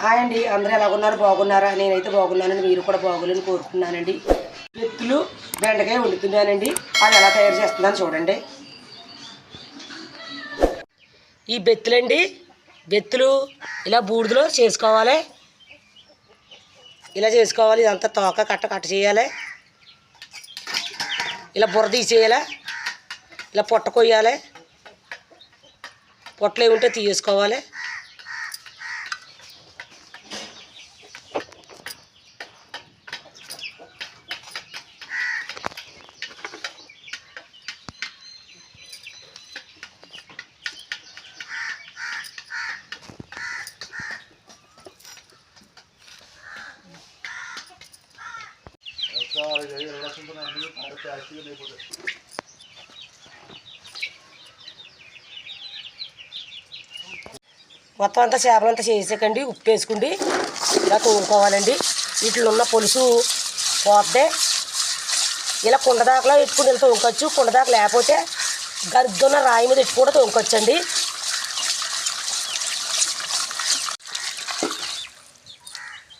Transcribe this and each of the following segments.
Hi అండి, అందరూ ఎలాగున్నారు? బాగున్నారా? నేనైతే బాగున్నానండి. మీరు కూడా బాగోలేని కోరుకుంటున్నానండి. బెత్తులు బెండకాయ వండుతున్నానండి. అది ఎలా తయారు చేస్తుందని చూడండి. ఈ బెత్తులండి, బెత్తులు ఇలా బూడిదలో చేసుకోవాలి. ఇలా చేసుకోవాలి. ఇదంతా తోక కట్ట చేయాలి. ఇలా బుర్ర తీసేయాలి. ఇలా పొట్ట కొయ్యాలి. పొట్టలు ఏముంటే తీసుకోవాలి. మొత్తం అంతా చేపలంతా చేసాకండి. ఉప్పు వేసుకుండి ఇలా తోలుకోవాలండి. వీటిలో ఉన్న పులుసు పోతే ఇలా కుండదాకలా ఎత్తుకుని ఇలా తోముకోవచ్చు. కుండదాక లేకపోతే గరుద్దున్న రాయి మీద ఎత్తు కూడా తోముకోవచ్చండి.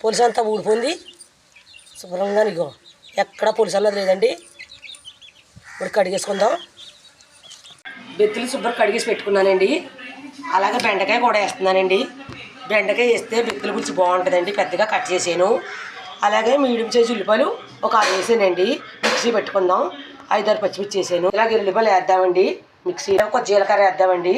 పులుసు అంతా ఊడిపోయింది శుభ్రంగా. ఇగో ఎక్కడ పులుసు అన్నది లేదండి. ఇప్పుడు కడిగేసుకుందాం. బెత్తులు శుభ్రం కడిగేసి పెట్టుకున్నానండి. అలాగే బెండకాయ కూడా వేస్తున్నానండి. బెండకాయ వేస్తే బెత్తుల పులుసు బాగుంటుందండి. పెద్దగా కట్ చేసాను. అలాగే మీడియం సైజు ఉల్లిపాయలు ఒక 6 వేసానండి. మిక్సీ పెట్టుకుందాం. 5-6 పచ్చిమిర్చి వేసాను. ఇలాగే ఉల్లిపాయలు వేద్దామండి. మిక్సీలో ఒక జీలకర్ర వేద్దామండి.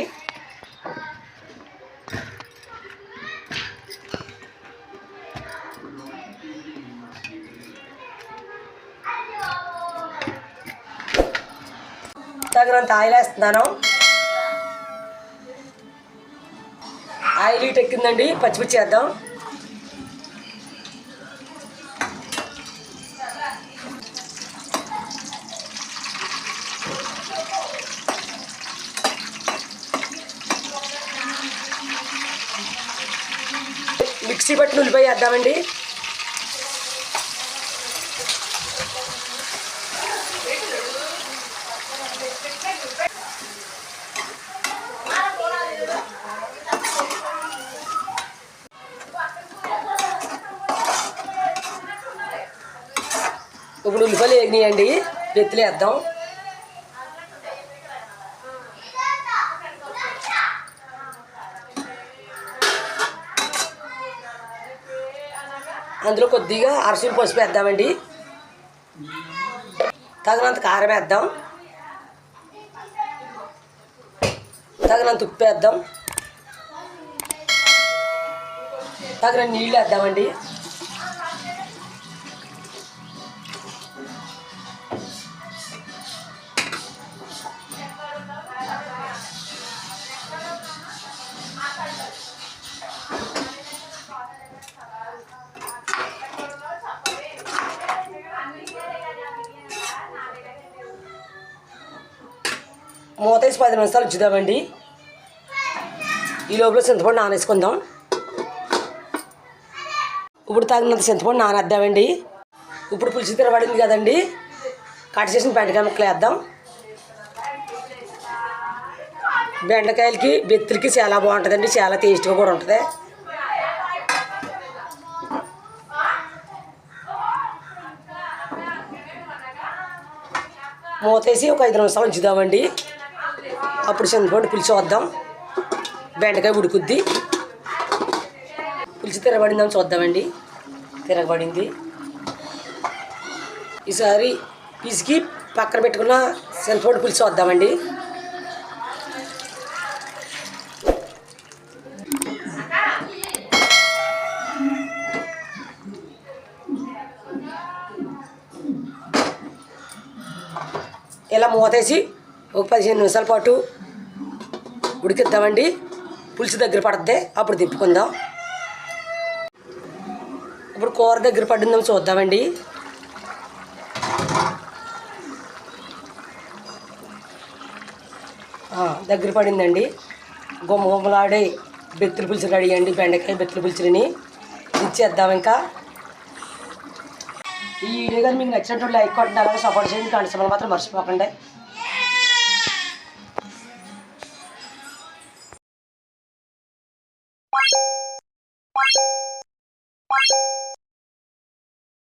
తగినంత ఆయిల్ వేస్తున్నాను. ఆయిల్ హీట్ ఎక్కిందండి. పచ్చిమిర్చి వేద్దాం. మిక్సీ పట్టిన ఉల్లిపాయ వేద్దామండి. ఇప్పుడు ఉల్లిపాయలు వేగినాయండి. బెత్తులు వేద్దాం. అందులో కొద్దిగా అరసిన పసుపు వేద్దామండి. తగినంత కారం వేద్దాం. తగినంత ఉప్పు వేద్దాం. తగినంత నీళ్ళు వేద్దామండి. మూతేసి 10 నిమిషాలు ఉంచుదామండి. ఈ లోపల చింతపండు నానేసుకుందాం. ఇప్పుడు తగినంత చింతపండు నానేద్దామండి. ఇప్పుడు పులుసు తిరగబడింది కదండి. కట్ చేసిన బెండకాయ ముక్కలు వేద్దాం. బెండకాయలకి బెత్తులకి చాలా బాగుంటుందండి. చాలా టేస్ట్గా కూడా ఉంటుంది. మూతేసి ఒక 5 నిమిషాలు ఉంచుదామండి. అప్పుడు చింతపండు పులుసు వద్దాం. బెండకాయ ఉడుకుద్ది. పులుసు తిరగబడిందని చూద్దామండి. తిరగబడింది. ఈసారి పిసికి పక్కన పెట్టుకున్న చింతపండు పులుసు వద్దామండి. ఇలా మూతేసి ఒక 15 నిమిషాల పాటు ఉడికిద్దామండి. పులుసు దగ్గర పడుద్ది. అప్పుడు తిప్పుకుందాం. ఇప్పుడు కూర దగ్గర పడిందాం చూద్దామండి. దగ్గర పడిందండి. గుమ్మగుమ్మలాడే బెత్తుల పులుసు రెడీ అండి. బెండకాయ బెత్తుల పులుసుని ఇచ్చేద్దాం. ఇంకా ఈ వీడియో కానీ మీకు నచ్చినట్టు లైక్ కొట్టండి. అలాగే సపోర్ట్ చేయండి. కానీ మాత్రం మర్చిపోకండి.